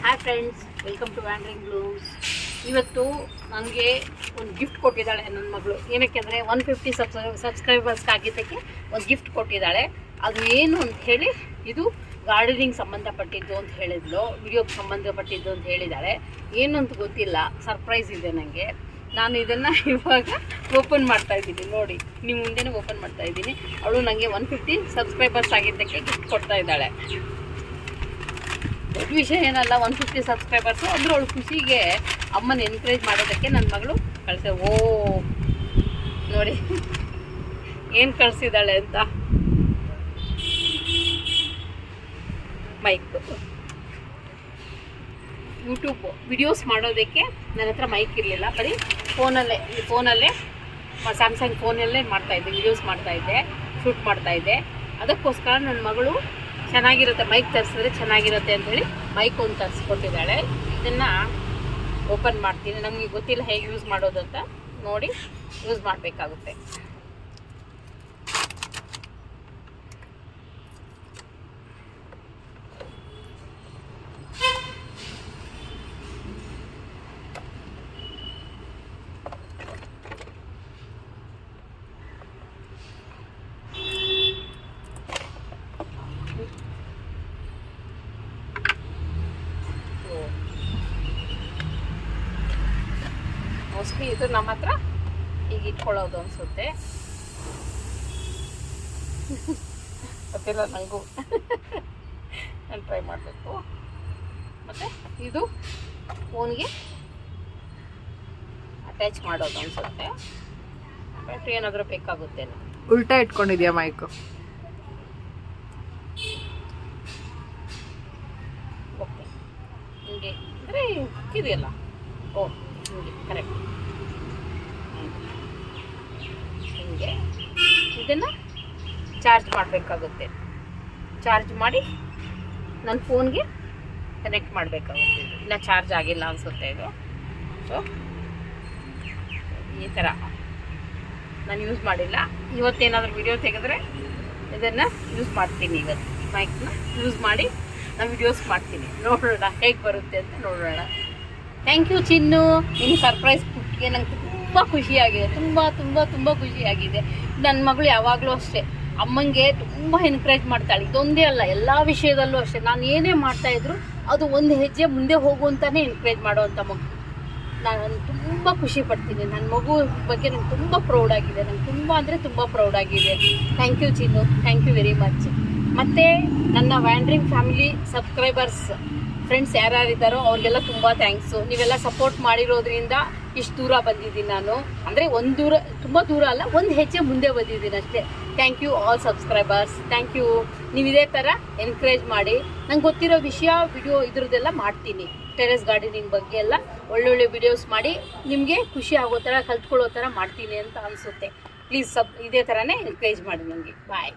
Hi friends, welcome to wandering blooms. ಇವತ್ತು ನನಗೆ ಒಂದು ಗಿಫ್ಟ್ ಕೊಟ್ಟಿದ್ದಾಳೆ ನನ್ನ ಮಗಳು. ಏನಕ್ಕೆ ಅಂದರೆ 150 ಸಬ್ಸ್ಕ್ರೈಬರ್ಸ್ ಆಗಿದ್ದಕ್ಕೆ ಒಂದು ಗಿಫ್ಟ್ ಕೊಟ್ಟಿದ್ದಾಳೆ. ಅದು ಏನು ಅಂತ ಹೇಳಿ, ಇದು ಗಾರ್ಡನಿಂಗ್ ಸಂಬಂಧಪಟ್ಟಿದ್ದು ಅಂತ ಹೇಳಿದ್ಲು, ವಿಡಿಯೋಗೆ ಸಂಬಂಧಪಟ್ಟಿದ್ದು ಅಂತ ಹೇಳಿದ್ದಾಳೆ. ಏನು ಅಂತ ಗೊತ್ತಿಲ್ಲ, ಸರ್ಪ್ರೈಸ್ ಇದೆ ನನಗೆ. ನಾನು ಇದನ್ನು ಇವಾಗ ಓಪನ್ ಮಾಡ್ತಾಯಿದ್ದೀನಿ, ನೋಡಿ ನಿಮ್ಮ ಮುಂದೆನೇ ಓಪನ್ ಮಾಡ್ತಾಯಿದ್ದೀನಿ. ಅವಳು ನನಗೆ 150 ಸಬ್ಸ್ಕ್ರೈಬರ್ಸ್ ಆಗಿದ್ದಕ್ಕೆ ಗಿಫ್ಟ್ ಕೊಡ್ತಾ ಇದ್ದಾಳೆ. ದೊಡ್ಡ ವಿಷಯ ಏನಲ್ಲ, 150 ಸಬ್ಸ್ಕ್ರೈಬರ್ಸು ಅಂದ್ರೆ ಅವಳು ಖುಷಿಗೆ ಅಮ್ಮನ ಎನ್ಕರೇಜ್ ಮಾಡೋದಕ್ಕೆ ನನ್ನ ಮಗಳು ಕಳಿಸ. ಓ ನೋಡಿ ಏನು ಕಳಿಸಿದ್ದಾಳೆ ಅಂತ. ಮೈಕ್, ಯೂಟ್ಯೂಬ್ ವಿಡಿಯೋಸ್ ಮಾಡೋದಕ್ಕೆ ನನ್ನ ಹತ್ರ ಮೈಕ್ ಇರಲಿಲ್ಲ, ಬರೀ ಫೋನಲ್ಲೇ ಸ್ಯಾಮ್ಸಂಗ್ ಫೋನಲ್ಲೇ ಮಾಡ್ತಾಯಿದ್ದೆ, ವಿಡಿಯೋಸ್ ಮಾಡ್ತಾಯಿದ್ದೆ, ಶೂಟ್ ಮಾಡ್ತಾಯಿದ್ದೆ. ಅದಕ್ಕೋಸ್ಕರ ನನ್ನ ಮಗಳು ಚೆನ್ನಾಗಿರುತ್ತೆ, ಮೈಕ್ ತರಿಸಿದ್ರೆ ಚೆನ್ನಾಗಿರುತ್ತೆ ಅಂಥೇಳಿ ಮೈಕ್ ಒಂದು ತರಿಸ್ಕೊಟ್ಟಿದ್ದಾಳೆ. ಇದನ್ನು ಓಪನ್ ಮಾಡ್ತೀನಿ. ನಮಗೆ ಗೊತ್ತಿಲ್ಲ ಹೇಗೆ ಯೂಸ್ ಮಾಡೋದು ಅಂತ, ನೋಡಿ ಯೂಸ್ ಮಾಡಬೇಕಾಗುತ್ತೆ. ಮೋಸ್ಟ್ಲಿ ಇದು ನಮ್ಮ ಹತ್ರ ಈಗ ಇಟ್ಕೊಳ್ಳೋದು ಅನಿಸುತ್ತೆ, ಗೊತ್ತಿಲ್ಲ ನನಗೂ. ನಾನು ಟ್ರೈ ಮಾಡಬೇಕು. ಮತ್ತು ಇದು ಫೋನ್ಗೆ ಅಟ್ಯಾಚ್ ಮಾಡೋದು ಅನಿಸುತ್ತೆ. ಬ್ಯಾಟ್ರಿ ಏನಾದರೂ ಬೇಕಾಗುತ್ತೇನೋ. ಉಲ್ಟಾ ಇಟ್ಕೊಂಡಿದ್ಯಾ ಮೈಕು? ಓಕೆ, ಹಿಂಗೆ ಅಂದರೆ ಇದೆಯಲ್ಲ. ಓ ಹಿಂಗೆ ಕರೆಕ್ಟ್, ಹಿಂಗೆ ಇದನ್ನು ಚಾರ್ಜ್ ಮಾಡಬೇಕಾಗುತ್ತೆ. ಚಾರ್ಜ್ ಮಾಡಿ ನನ್ನ ಫೋನ್ಗೆ ಕನೆಕ್ಟ್ ಮಾಡಬೇಕಾಗುತ್ತೆ. ಇನ್ನು ಚಾರ್ಜ್ ಆಗಿಲ್ಲ ಅನಿಸುತ್ತೆ ಇದು. ಸೊ ಈ ಥರ ನಾನು ಯೂಸ್ ಮಾಡಿಲ್ಲ. ಇವತ್ತೇನಾದರೂ ವಿಡಿಯೋ ತೆಗೆದ್ರೆ ಇದನ್ನು ಯೂಸ್ ಮಾಡ್ತೀನಿ. ಇವತ್ತು ಮೈಕ್ನ ಯೂಸ್ ಮಾಡಿ ನಾನು ವಿಡಿಯೋಸ್ ಮಾಡ್ತೀನಿ. ನೋಡೋಣ ಹೇಗೆ ಬರುತ್ತೆ ಅಂತ ನೋಡೋಣ. ಥ್ಯಾಂಕ್ ಯು ಚಿನ್ನು, ನಿನ್ನ ಸರ್ಪ್ರೈಸ್ ಕೊಟ್ಟಿಗೆ ನಂಗೆ ತುಂಬ ಖುಷಿಯಾಗಿದೆ. ತುಂಬ ತುಂಬ ತುಂಬ ಖುಷಿಯಾಗಿದೆ. ನನ್ನ ಮಗಳು ಯಾವಾಗಲೂ ಅಷ್ಟೇ ಅಮ್ಮಂಗೆ ತುಂಬ ಎನ್ಕರೇಜ್ ಮಾಡ್ತಾಳೆ. ಇದೊಂದೇ ಅಲ್ಲ, ಎಲ್ಲ ವಿಷಯದಲ್ಲೂ ಅಷ್ಟೇ. ನಾನು ಏನೇ ಮಾಡ್ತಾಯಿದ್ರು ಅದು ಒಂದು ಹೆಜ್ಜೆ ಮುಂದೆ ಹೋಗುವಂತಾನೆ ಎನ್ಕರೇಜ್ ಮಾಡೋವಂಥ ಮಗು. ನಾನು ತುಂಬ ಖುಷಿ ಪಡ್ತೀನಿ. ನನ್ನ ಮಗು ಬಗ್ಗೆ ನಂಗೆ ತುಂಬ ಪ್ರೌಡಾಗಿದೆ. ನಂಗೆ ತುಂಬ ಅಂದರೆ ತುಂಬ ಪ್ರೌಡಾಗಿದೆ. ಥ್ಯಾಂಕ್ ಯು ಚಿನ್ನು, ಥ್ಯಾಂಕ್ ಯು ವೆರಿ ಮಚ್. ಮತ್ತು ನನ್ನ ವ್ಯಾಂಡ್ರಿಂಗ್ ಫ್ಯಾಮಿಲಿ ಸಬ್ಸ್ಕ್ರೈಬರ್ಸ್ ಫ್ರೆಂಡ್ಸ್ ಯಾರ್ಯಾರಿದ್ದಾರೋ ಅವ್ರಿಗೆಲ್ಲ ತುಂಬ ಥ್ಯಾಂಕ್ಸು. ನೀವೆಲ್ಲ ಸಪೋರ್ಟ್ ಮಾಡಿರೋದ್ರಿಂದ ಇಷ್ಟು ದೂರ ಬಂದಿದ್ದೀನಿ ನಾನು. ಅಂದರೆ ತುಂಬ ದೂರ ಅಲ್ಲ, ಒಂದು ಹೆಜ್ಜೆ ಮುಂದೆ ಬಂದಿದ್ದೀನಿ ಅಷ್ಟೇ. Thank you all subscribers, thank you. ನೀವು ಇದೇ ಥರ ಎನ್ಕರೇಜ್ ಮಾಡಿ. ನಂಗೆ ಗೊತ್ತಿರೋ ವಿಡಿಯೋ ಇದ್ರದ್ದೆಲ್ಲ ಮಾಡ್ತೀನಿ. ಟೆರೆಸ್ ಗಾರ್ಡನಿಂಗ್ ಬಗ್ಗೆ ಎಲ್ಲ ಒಳ್ಳೊಳ್ಳೆ ವಿಡಿಯೋಸ್ ಮಾಡಿ ನಿಮಗೆ ಖುಷಿ ಆಗೋ ಥರ, ಕಲ್ತ್ಕೊಳ್ಳೋ ಥರ ಮಾಡ್ತೀನಿ ಅಂತ ಅನಿಸುತ್ತೆ. ಪ್ಲೀಸ್ ಇದೇ ಥರನೇ ಎನ್ಕರೇಜ್ ಮಾಡಿ ನನಗೆ. ಬಾಯ್.